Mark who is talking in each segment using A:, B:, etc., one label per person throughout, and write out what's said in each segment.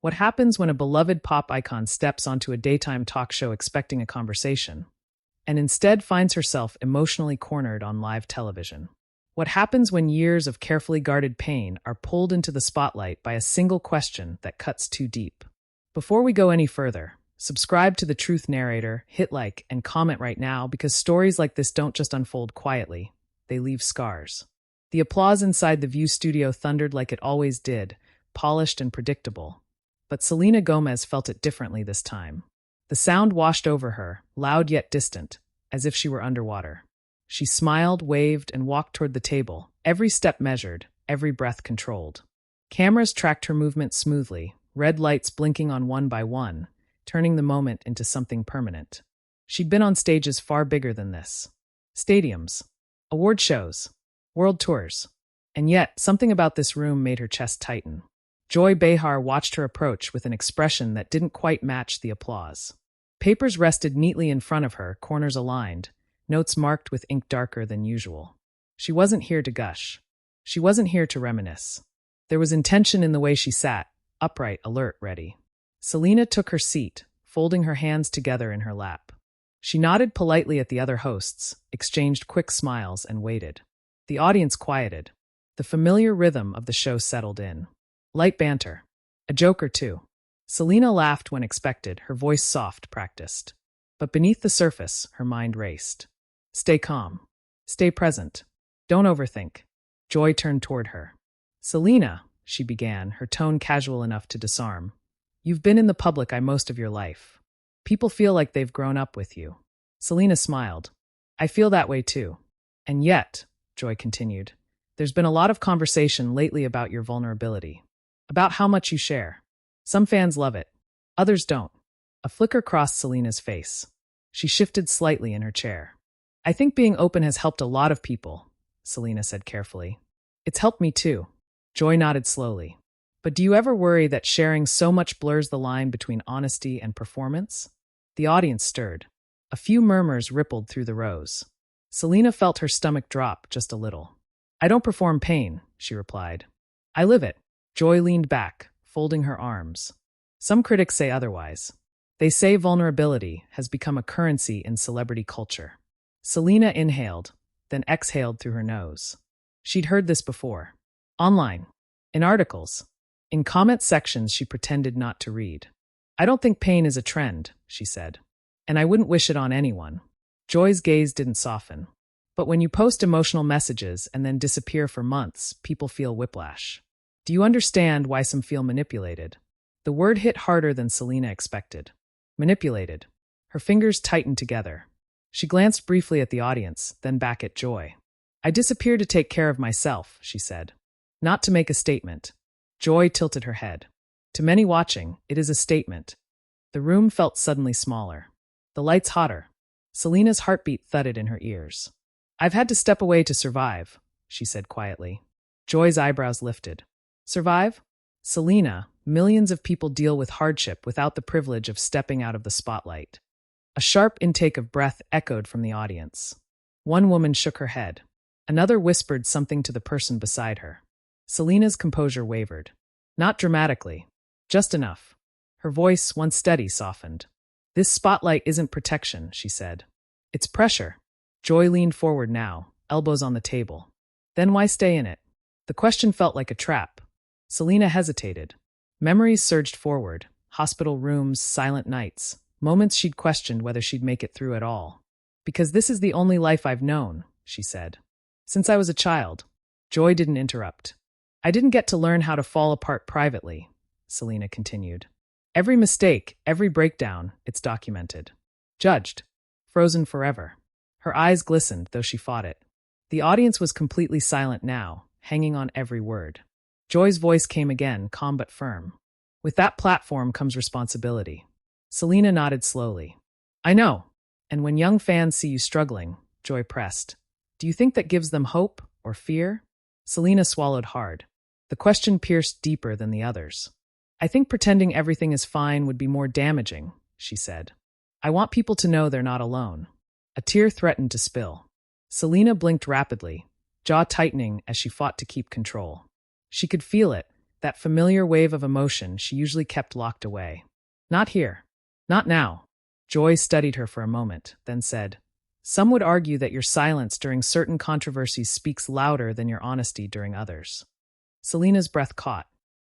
A: What happens when a beloved pop icon steps onto a daytime talk show expecting a conversation, and instead finds herself emotionally cornered on live television? What happens when years of carefully guarded pain are pulled into the spotlight by a single question that cuts too deep? Before we go any further, subscribe to The Truth Narrator, hit like, and comment right now because stories like this don't just unfold quietly, they leave scars. The applause inside the View studio thundered like it always did, polished and predictable. But Selena Gomez felt it differently this time. The sound washed over her, loud yet distant, as if she were underwater. She smiled, waved, and walked toward the table, every step measured, every breath controlled. Cameras tracked her movement smoothly, red lights blinking on one by one, turning the moment into something permanent. She'd been on stages far bigger than this. Stadiums, award shows, world tours. And yet, something about this room made her chest tighten. Joy Behar watched her approach with an expression that didn't quite match the applause. Papers rested neatly in front of her, corners aligned, notes marked with ink darker than usual. She wasn't here to gush. She wasn't here to reminisce. There was intention in the way she sat, upright, alert, ready. Selena took her seat, folding her hands together in her lap. She nodded politely at the other hosts, exchanged quick smiles, and waited. The audience quieted. The familiar rhythm of the show settled in. Light banter. A joke or two. Selena laughed when expected, her voice soft, practiced. But beneath the surface, her mind raced. Stay calm. Stay present. Don't overthink. Joy turned toward her. Selena, she began, her tone casual enough to disarm. You've been in the public eye most of your life. People feel like they've grown up with you. Selena smiled. I feel that way too. And yet, Joy continued, there's been a lot of conversation lately about your vulnerability. About how much you share. Some fans love it. Others don't. A flicker crossed Selena's face. She shifted slightly in her chair. I think being open has helped a lot of people, Selena said carefully. It's helped me too. Joy nodded slowly. But do you ever worry that sharing so much blurs the line between honesty and performance? The audience stirred. A few murmurs rippled through the rows. Selena felt her stomach drop just a little. I don't perform pain, she replied. I live it. Joy leaned back, folding her arms. Some critics say otherwise. They say vulnerability has become a currency in celebrity culture. Selena inhaled, then exhaled through her nose. She'd heard this before. Online. In articles. In comment sections she pretended not to read. I don't think pain is a trend, she said. And I wouldn't wish it on anyone. Joy's gaze didn't soften. But when you post emotional messages and then disappear for months, people feel whiplash. Do you understand why some feel manipulated? The word hit harder than Selena expected. Manipulated. Her fingers tightened together. She glanced briefly at the audience, then back at Joy. I disappeared to take care of myself, she said. Not to make a statement. Joy tilted her head. To many watching, it is a statement. The room felt suddenly smaller. The lights hotter. Selena's heartbeat thudded in her ears. I've had to step away to survive, she said quietly. Joy's eyebrows lifted. Survive? Selena, millions of people deal with hardship without the privilege of stepping out of the spotlight. A sharp intake of breath echoed from the audience. One woman shook her head. Another whispered something to the person beside her. Selena's composure wavered. Not dramatically. Just enough. Her voice, once steady, softened. This spotlight isn't protection, she said. It's pressure. Joy leaned forward now, elbows on the table. Then why stay in it? The question felt like a trap. Selena hesitated. Memories surged forward. Hospital rooms, silent nights. Moments she'd questioned whether she'd make it through at all. Because this is the only life I've known, she said. Since I was a child. Joy didn't interrupt. I didn't get to learn how to fall apart privately, Selena continued. Every mistake, every breakdown, it's documented. Judged. Frozen forever. Her eyes glistened, though she fought it. The audience was completely silent now, hanging on every word. Joy's voice came again, calm but firm. With that platform comes responsibility. Selena nodded slowly. I know. And when young fans see you struggling, Joy pressed. Do you think that gives them hope or fear? Selena swallowed hard. The question pierced deeper than the others. I think pretending everything is fine would be more damaging, she said. I want people to know they're not alone. A tear threatened to spill. Selena blinked rapidly, jaw tightening as she fought to keep control. She could feel it, That familiar wave of emotion she usually kept locked away. Not here. Not now. Joy studied her for a moment, then said, "Some would argue that your silence during certain controversies speaks louder than your honesty during others." Selena's breath caught.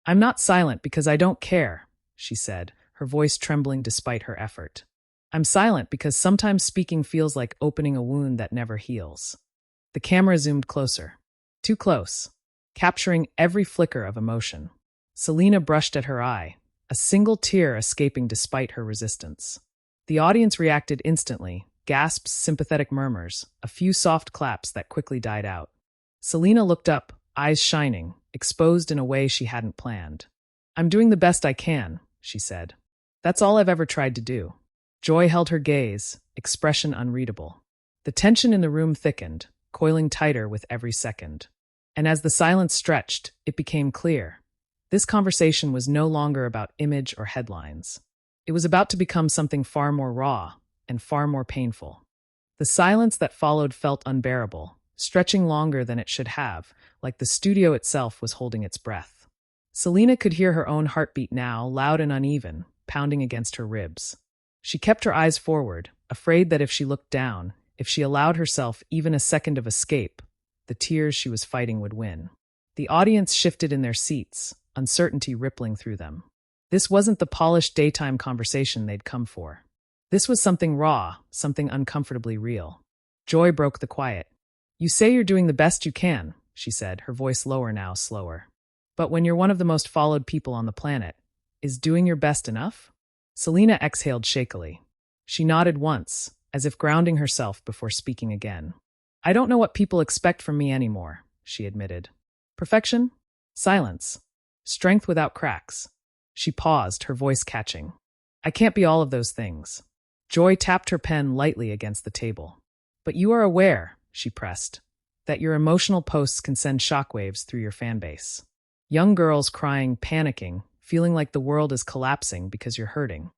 A: "I'm not silent because I don't care," she said, her voice trembling despite her effort. "I'm silent because sometimes speaking feels like opening a wound that never heals." The camera zoomed closer. Too close, capturing every flicker of emotion. Selena brushed at her eye, a single tear escaping despite her resistance. The audience reacted instantly, gasps, sympathetic murmurs, a few soft claps that quickly died out. Selena looked up, eyes shining, exposed in a way she hadn't planned. "I'm doing the best I can," she said. "That's all I've ever tried to do." Joy held her gaze, expression unreadable. The tension in the room thickened, coiling tighter with every second. And as the silence stretched, it became clear. This conversation was no longer about image or headlines. It was about to become something far more raw and far more painful. The silence that followed felt unbearable, stretching longer than it should have, like the studio itself was holding its breath. Selena could hear her own heartbeat now, loud and uneven, pounding against her ribs. She kept her eyes forward, afraid that if she looked down, if she allowed herself even a second of escape, the tears she was fighting would win. The audience shifted in their seats, uncertainty rippling through them. This wasn't the polished daytime conversation they'd come for. This was something raw, something uncomfortably real. Joy broke the quiet. "You say you're doing the best you can," she said, her voice lower now, slower. "But when you're one of the most followed people on the planet, is doing your best enough?" Selena exhaled shakily. She nodded once, as if grounding herself before speaking again. "I don't know what people expect from me anymore," she admitted. "Perfection? Silence. Strength without cracks." She paused, her voice catching. "I can't be all of those things." Joy tapped her pen lightly against the table. "But you are aware," she pressed, "that your emotional posts can send shockwaves through your fan base. Young girls crying, panicking, feeling like the world is collapsing because you're hurting."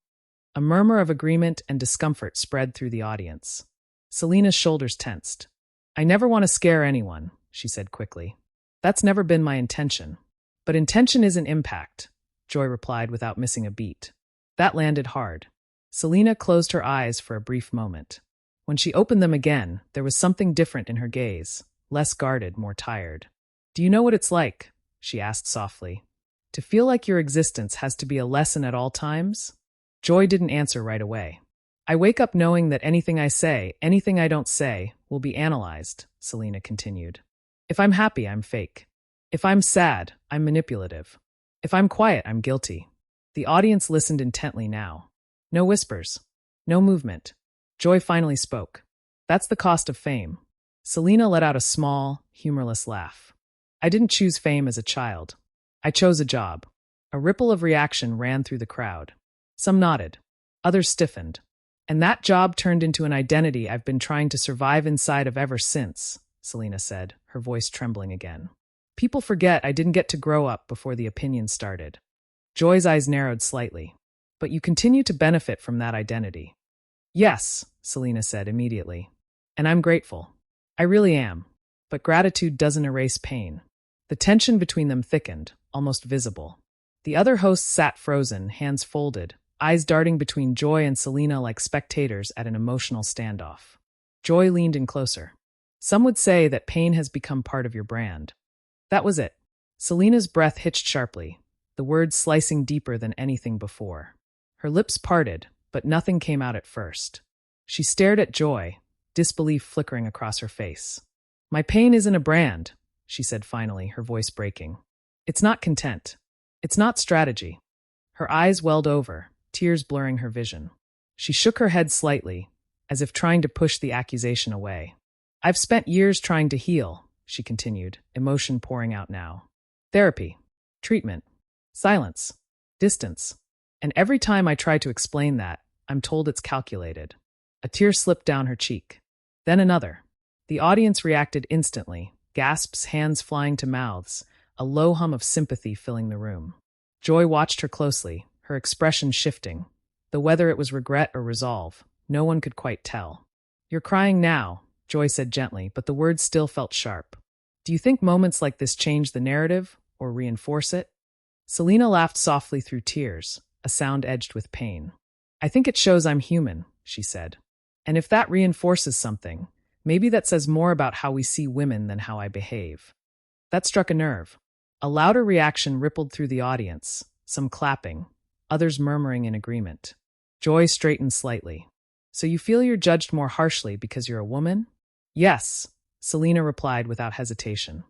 A: A murmur of agreement and discomfort spread through the audience. Selena's shoulders tensed. "I never want to scare anyone," she said quickly. "That's never been my intention." "But intention isn't impact," Joy replied without missing a beat. That landed hard. Selena closed her eyes for a brief moment. When she opened them again, there was something different in her gaze, less guarded, more tired. "Do you know what it's like?" she asked softly. "To feel like your existence has to be a lesson at all times?" Joy didn't answer right away. "I wake up knowing that anything I say, anything I don't say, will be analyzed," Selena continued. "If I'm happy, I'm fake. If I'm sad, I'm manipulative. If I'm quiet, I'm guilty." The audience listened intently now. No whispers. No movement. Joy finally spoke. "That's the cost of fame." Selena let out a small, humorless laugh. "I didn't choose fame as a child. I chose a job." A ripple of reaction ran through the crowd. Some nodded. Others stiffened. "And that job turned into an identity I've been trying to survive inside of ever since," Selena said, her voice trembling again. "People forget I didn't get to grow up before the opinion started." Joy's eyes narrowed slightly. "But you continue to benefit from that identity." "Yes," Selena said immediately. "And I'm grateful. I really am. But gratitude doesn't erase pain." The tension between them thickened, almost visible. The other hosts sat frozen, hands folded, eyes darting between Joy and Selena like spectators at an emotional standoff. Joy leaned in closer. "Some would say that pain has become part of your brand." That was it. Selena's breath hitched sharply, the words slicing deeper than anything before. Her lips parted, but nothing came out at first. She stared at Joy, disbelief flickering across her face. "My pain isn't a brand," she said finally, her voice breaking. "It's not content. It's not strategy." Her eyes welled over, tears blurring her vision. She shook her head slightly, as if trying to push the accusation away. "I've spent years trying to heal," she continued, emotion pouring out now. "Therapy, treatment, silence, distance. And every time I try to explain that, I'm told it's calculated." A tear slipped down her cheek. Then another. The audience reacted instantly, gasps, hands flying to mouths, a low hum of sympathy filling the room. Joy watched her closely, her expression shifting. Though whether it was regret or resolve, no one could quite tell. "You're crying now," Joy said gently, but the words still felt sharp. "Do you think moments like this change the narrative or reinforce it?" Selena laughed softly through tears, a sound edged with pain. I think it shows I'm human, she said. And if that reinforces something, maybe that says more about how we see women than how I behave. That struck a nerve. A louder reaction rippled through the audience, some clapping, others murmuring in agreement. Joy straightened slightly. So you feel you're judged more harshly because you're a woman? Yes, Selena replied without hesitation.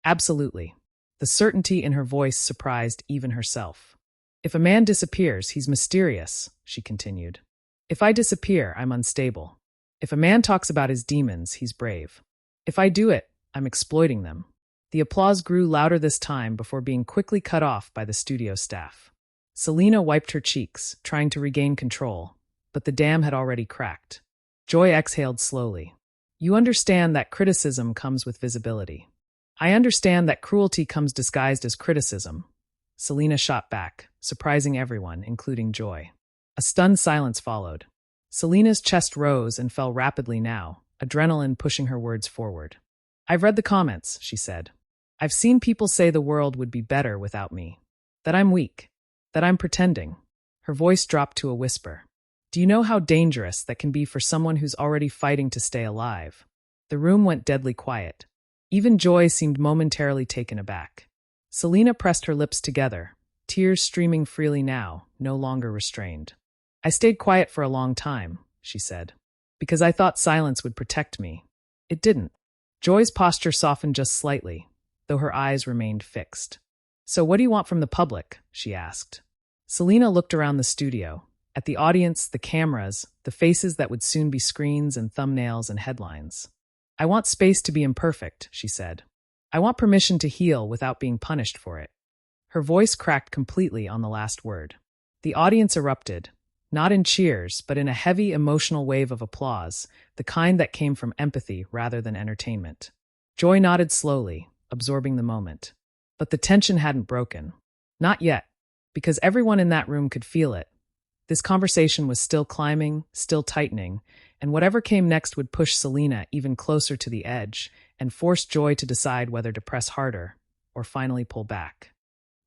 A: Absolutely. The certainty in her voice surprised even herself. If a man disappears, he's mysterious, she continued. If I disappear, I'm unstable. If a man talks about his demons, he's brave. If I do it, I'm exploiting them. The applause grew louder this time before being quickly cut off by the studio staff. Selena wiped her cheeks, trying to regain control, but the dam had already cracked. Joy exhaled slowly. You understand that criticism comes with visibility. I understand that cruelty comes disguised as criticism. Selena shot back, surprising everyone, including Joy. A stunned silence followed. Selena's chest rose and fell rapidly now, adrenaline pushing her words forward. I've read the comments, she said. I've seen people say the world would be better without me. That I'm weak. That I'm pretending. Her voice dropped to a whisper. Do you know how dangerous that can be for someone who's already fighting to stay alive? The room went deadly quiet. Even Joy seemed momentarily taken aback. Selena pressed her lips together, tears streaming freely now, no longer restrained. I stayed quiet for a long time, she said, because I thought silence would protect me. It didn't. Joy's posture softened just slightly, though her eyes remained fixed. So what do you want from the public? She asked. Selena looked around the studio, at the audience, the cameras, the faces that would soon be screens and thumbnails and headlines. I want space to be imperfect, she said. I want permission to heal without being punished for it. Her voice cracked completely on the last word. The audience erupted, not in cheers, but in a heavy emotional wave of applause, the kind that came from empathy rather than entertainment. Joy nodded slowly, absorbing the moment. But the tension hadn't broken. Not yet, because everyone in that room could feel it. This conversation was still climbing, still tightening, and whatever came next would push Selena even closer to the edge and force Joy to decide whether to press harder or finally pull back.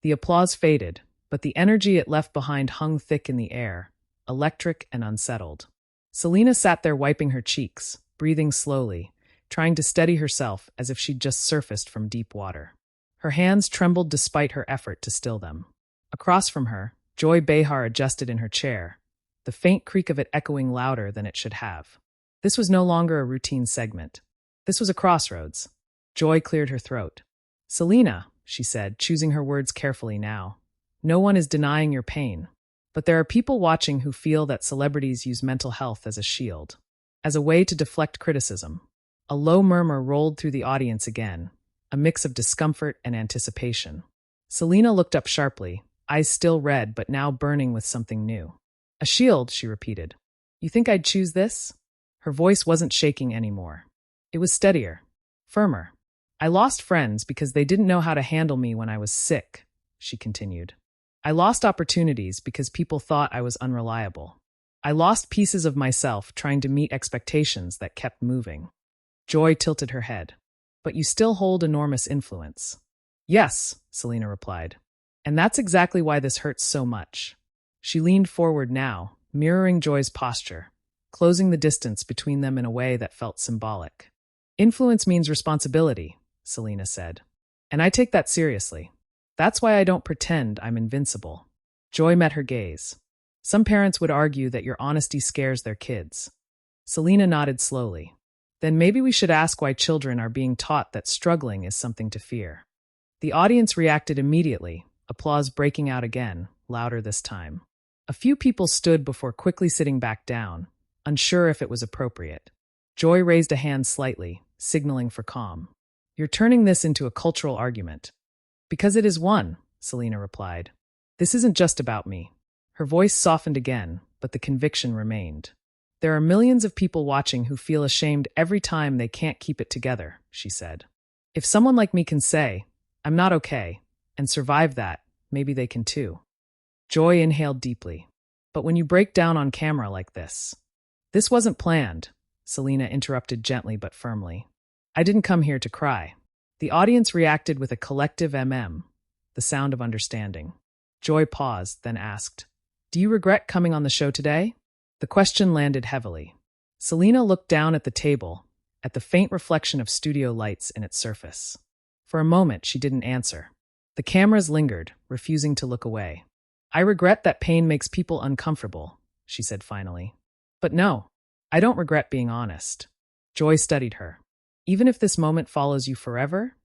A: The applause faded, but the energy it left behind hung thick in the air, electric and unsettled. Selena sat there wiping her cheeks, breathing slowly, trying to steady herself as if she'd just surfaced from deep water. Her hands trembled despite her effort to still them. Across from her, Joy Behar adjusted in her chair, the faint creak of it echoing louder than it should have. This was no longer a routine segment. This was a crossroads. Joy cleared her throat. Selena, she said, choosing her words carefully now. No one is denying your pain. But there are people watching who feel that celebrities use mental health as a shield, as a way to deflect criticism. A low murmur rolled through the audience again, a mix of discomfort and anticipation. Selena looked up sharply, eyes still red but now burning with something new. A shield, she repeated. You think I'd choose this? Her voice wasn't shaking anymore. It was steadier, firmer. I lost friends because they didn't know how to handle me when I was sick, she continued. I lost opportunities because people thought I was unreliable. I lost pieces of myself trying to meet expectations that kept moving. Joy tilted her head. But you still hold enormous influence. Yes, Selena replied. And that's exactly why this hurts so much. She leaned forward now, mirroring Joy's posture, closing the distance between them in a way that felt symbolic. Influence means responsibility, Selena said. And I take that seriously. That's why I don't pretend I'm invincible. Joy met her gaze. Some parents would argue that your honesty scares their kids. Selena nodded slowly. Then maybe we should ask why children are being taught that struggling is something to fear. The audience reacted immediately, applause breaking out again, louder this time. A few people stood before quickly sitting back down, unsure if it was appropriate. Joy raised a hand slightly, signaling for calm. You're turning this into a cultural argument. Because it is one, Selena replied. This isn't just about me. Her voice softened again, but the conviction remained. There are millions of people watching who feel ashamed every time they can't keep it together, she said. If someone like me can say, I'm not okay, and survive that, maybe they can too. Joy inhaled deeply. But when you break down on camera like this wasn't planned, Selena interrupted gently but firmly. I didn't come here to cry. The audience reacted with a collective the sound of understanding. Joy paused, then asked, "Do you regret coming on the show today?" The question landed heavily. Selena looked down at the table, at the faint reflection of studio lights in its surface. For a moment, she didn't answer. The cameras lingered, refusing to look away. "I regret that pain makes people uncomfortable," she said finally. "But no, I don't regret being honest." Joy studied her. "Even if this moment follows you forever?"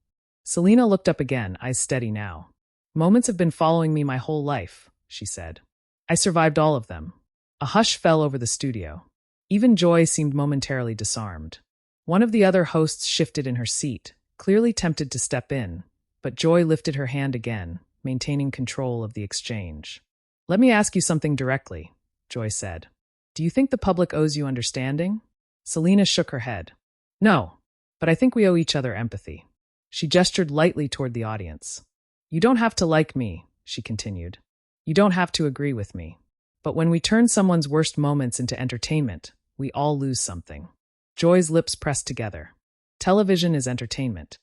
A: Selena looked up again, eyes steady now. "Moments have been following me my whole life," she said. "I survived all of them." A hush fell over the studio. Even Joy seemed momentarily disarmed. One of the other hosts shifted in her seat, clearly tempted to step in, but Joy lifted her hand again, maintaining control of the exchange. "Let me ask you something directly," Joy said. "Do you think the public owes you understanding?" Selena shook her head. "No, but I think we owe each other empathy." She gestured lightly toward the audience. "You don't have to like me," she continued. "You don't have to agree with me. But when we turn someone's worst moments into entertainment, we all lose something." Joy's lips pressed together. "Television is entertainment."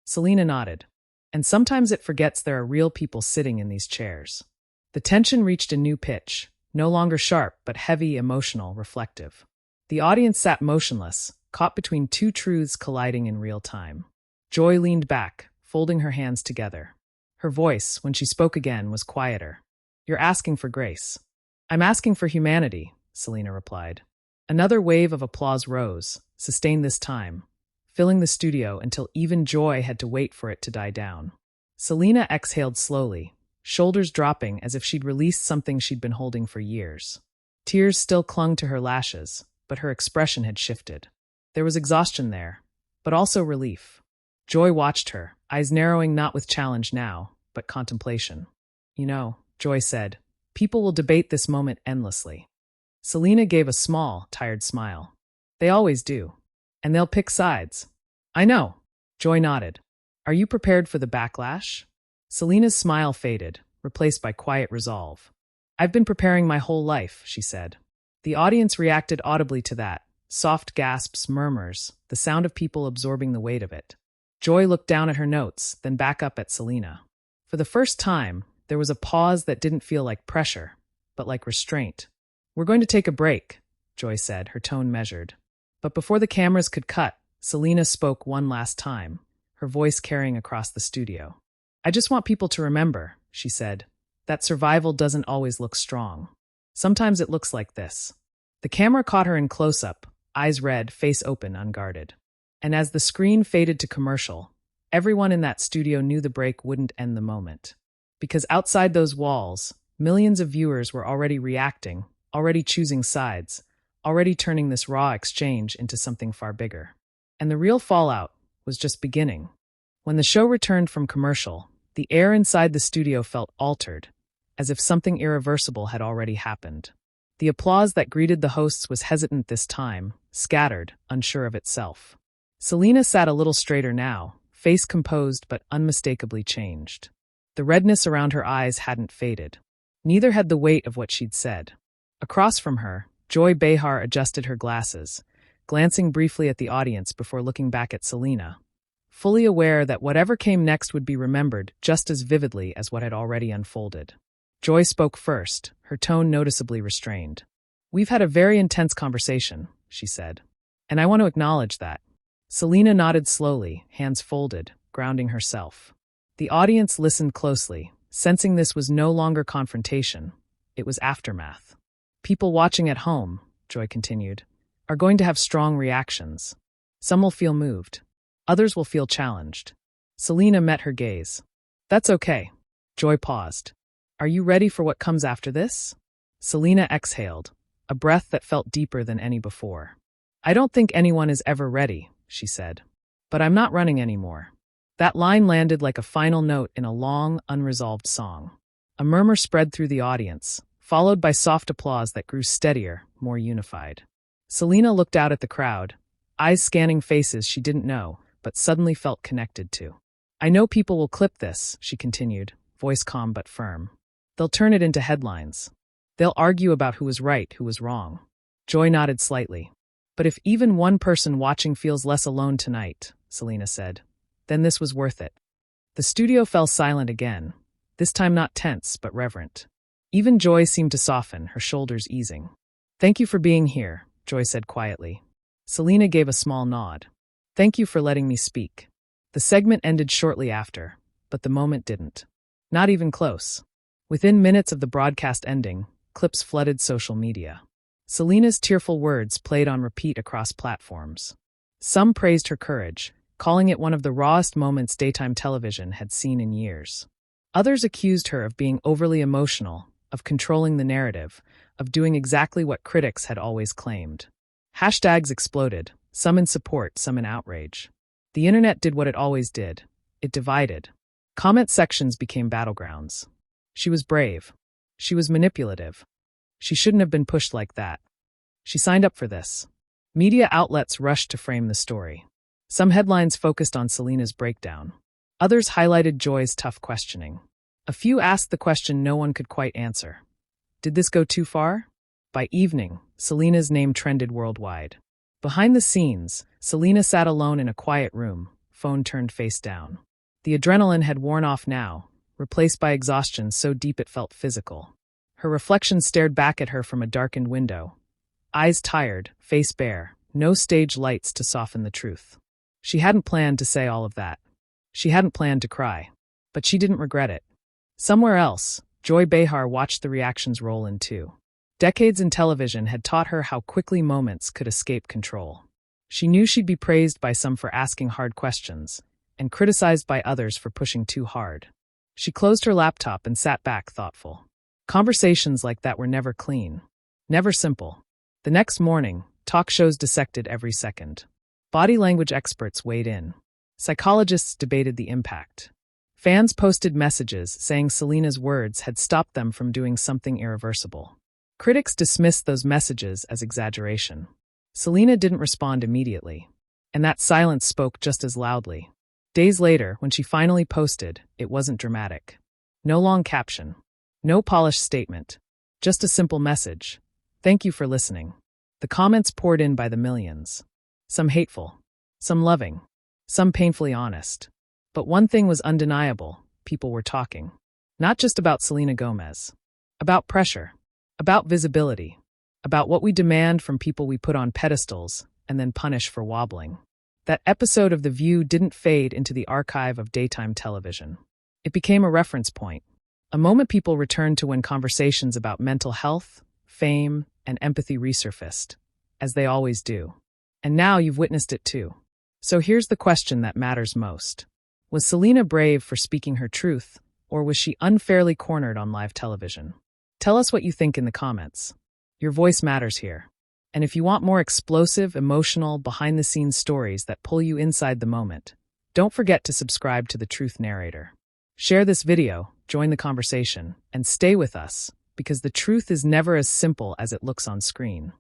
A: Selena nodded. "And sometimes it forgets there are real people sitting in these chairs." The tension reached a new pitch, no longer sharp, but heavy, emotional, reflective. The audience sat motionless, caught between two truths colliding in real time. Joy leaned back, folding her hands together. Her voice, when she spoke again, was quieter. "You're asking for grace." "I'm asking for humanity," Selena replied. Another wave of applause rose, sustained this time, filling the studio until even Joy had to wait for it to die down. Selena exhaled slowly, shoulders dropping as if she'd released something she'd been holding for years. Tears still clung to her lashes, but her expression had shifted. There was exhaustion there, but also relief. Joy watched her, eyes narrowing not with challenge now, but contemplation. "You know," Joy said, "people will debate this moment endlessly." Selena gave a small, tired smile. "They always do. And they'll pick sides." "I know." Joy nodded. "Are you prepared for the backlash?" Selena's smile faded, replaced by quiet resolve. "I've been preparing my whole life," she said. The audience reacted audibly to that. Soft gasps, murmurs, the sound of people absorbing the weight of it. Joy looked down at her notes, then back up at Selena. For the first time, there was a pause that didn't feel like pressure, but like restraint. "We're going to take a break," Joy said, her tone measured. But before the cameras could cut, Selena spoke one last time, her voice carrying across the studio. "I just want people to remember," she said, "that survival doesn't always look strong. Sometimes it looks like this." The camera caught her in close-up, eyes red, face open, unguarded. And as the screen faded to commercial, everyone in that studio knew the break wouldn't end the moment. Because outside those walls, millions of viewers were already reacting, already choosing sides, already turning this raw exchange into something far bigger. And the real fallout was just beginning. When the show returned from commercial, the air inside the studio felt altered, as if something irreversible had already happened. The applause that greeted the hosts was hesitant this time, scattered, unsure of itself. Selena sat a little straighter now, face composed but unmistakably changed. The redness around her eyes hadn't faded. Neither had the weight of what she'd said. Across from her, Joy Behar adjusted her glasses, glancing briefly at the audience before looking back at Selena, fully aware that whatever came next would be remembered just as vividly as what had already unfolded. Joy spoke first, her tone noticeably restrained. "We've had a very intense conversation," she said, "and I want to acknowledge that." Selena nodded slowly, hands folded, grounding herself. The audience listened closely, sensing this was no longer confrontation, it was aftermath. "People watching at home," Joy continued, "are going to have strong reactions. Some will feel moved. Others will feel challenged." Selena met her gaze. "That's okay." Joy paused. "Are you ready for what comes after this?" Selena exhaled, a breath that felt deeper than any before. "I don't think anyone is ever ready," she said. "But I'm not running anymore." That line landed like a final note in a long, unresolved song. A murmur spread through the audience, followed by soft applause that grew steadier, more unified. Selena looked out at the crowd, eyes scanning faces she didn't know, but suddenly felt connected to. "I know people will clip this," she continued, voice calm but firm. "They'll turn it into headlines. They'll argue about who was right, who was wrong." Joy nodded slightly. "But if even one person watching feels less alone tonight," Selena said, "then this was worth it." The studio fell silent again, this time not tense, but reverent. Even Joy seemed to soften, her shoulders easing. "Thank you for being here," Joy said quietly. Selena gave a small nod. "Thank you for letting me speak." The segment ended shortly after, but the moment didn't. Not even close. Within minutes of the broadcast ending, clips flooded social media. Selena's tearful words played on repeat across platforms. Some praised her courage, calling it one of the rawest moments daytime television had seen in years. Others accused her of being overly emotional, of controlling the narrative, of doing exactly what critics had always claimed. Hashtags exploded, some in support, some in outrage. The internet did what it always did. It divided. Comment sections became battlegrounds. She was brave. She was manipulative. She shouldn't have been pushed like that. She signed up for this. Media outlets rushed to frame the story. Some headlines focused on Selena's breakdown. Others highlighted Joy's tough questioning. A few asked the question no one could quite answer. Did this go too far? By evening, Selena's name trended worldwide. Behind the scenes, Selena sat alone in a quiet room, phone turned face down. The adrenaline had worn off now, replaced by exhaustion so deep it felt physical. Her reflection stared back at her from a darkened window. Eyes tired, face bare, no stage lights to soften the truth. She hadn't planned to say all of that. She hadn't planned to cry. But she didn't regret it. Somewhere else, Joy Behar watched the reactions roll in too. Decades in television had taught her how quickly moments could escape control. She knew she'd be praised by some for asking hard questions, and criticized by others for pushing too hard. She closed her laptop and sat back thoughtful. Conversations like that were never clean. Never simple. The next morning, talk shows dissected every second. Body language experts weighed in. Psychologists debated the impact. Fans posted messages saying Selena's words had stopped them from doing something irreversible. Critics dismissed those messages as exaggeration. Selena didn't respond immediately, and that silence spoke just as loudly. Days later, when she finally posted, it wasn't dramatic. No long caption. No polished statement. Just a simple message. Thank you for listening. The comments poured in by the millions. Some hateful. Some loving. Some painfully honest. But one thing was undeniable. People were talking. Not just about Selena Gomez. About pressure. About visibility. About what we demand from people we put on pedestals and then punish for wobbling. That episode of The View didn't fade into the archive of daytime television. It became a reference point. A moment people returned to when conversations about mental health, fame, and empathy resurfaced, as they always do. And now you've witnessed it too. So here's the question that matters most. Was Selena brave for speaking her truth, or was she unfairly cornered on live television? Tell us what you think in the comments. Your voice matters here. And if you want more explosive, emotional, behind-the-scenes stories that pull you inside the moment, don't forget to subscribe to The Truth Narrator. Share this video, join the conversation, and stay with us, because the truth is never as simple as it looks on screen.